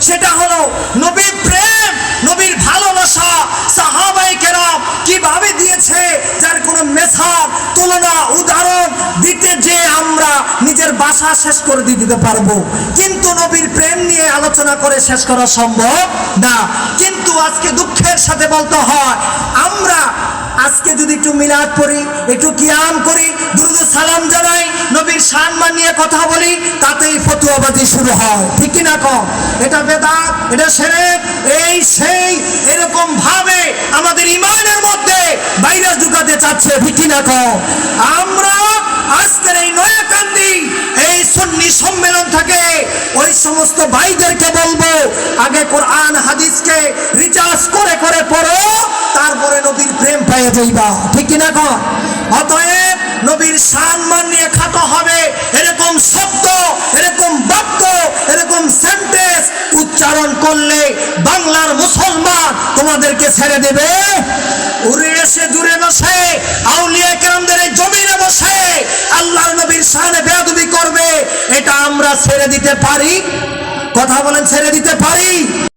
সেটা হলো নবীর প্রেম, নবীর ভালোবাসা সাহাবায়ে কেরাম কিভাবে দিয়েছে, যার কোনো মেসাল তুলনা উদাহরণ দিতে যে আমরা নিজের বাসা শেষ করে দিতে পারবো, কিন্তু নবীর প্রেম নিয়ে আলোচনা করে শেষ করা সম্ভব না। কিন্তু আজকে দুঃখের সাথে বলতে হয়, আমরা আজকে যদি একটু মিলাদ পড়ি, একটু কিয়াম করি, দুরূদ সালাম জানাই, নবীর সম্মান নিয়ে কথা বলি, তাতেই ফতুয়াবাজি শুরু হয়। ঠিক কি না কম? এটা বেদাত, এটা শিরক, এই সেই এরকম ভাবে আমাদের ঈমানের মধ্যে ভাইরাস ঢুকাতে চাচ্ছে। ঠিক কি না কম? আমরা আজকের এই নয়াকান্দি এই সুন্নি সম্মেলন থেকে ওই সমস্ত ভাইদেরকে বলবো, আগে কোরআন হাদিসকে রিচার্জ করে করে পড়ো, তারপরে নবীর প্রেম পেয়ে যাইবা। ঠিক কিনা কন? অতএব নবীর সম্মান নিয়ে খাটো হবে এরকম শব্দ, এরকম বাক্য, এরকম সেন্টেন্স উচ্চারণ করলে বাংলার মুসলমান তোমাদেরকে ছেড়ে দেবে? উড়ে এসে দূরে বসে আউলিয়া কেরামদের এই জমিনে বসে আল্লাহর নবীর শানে বেয়াদবি করবে, এটা আমরা ছেড়ে দিতে পারি? কথা বলেন, ছেড়ে দিতে পারি?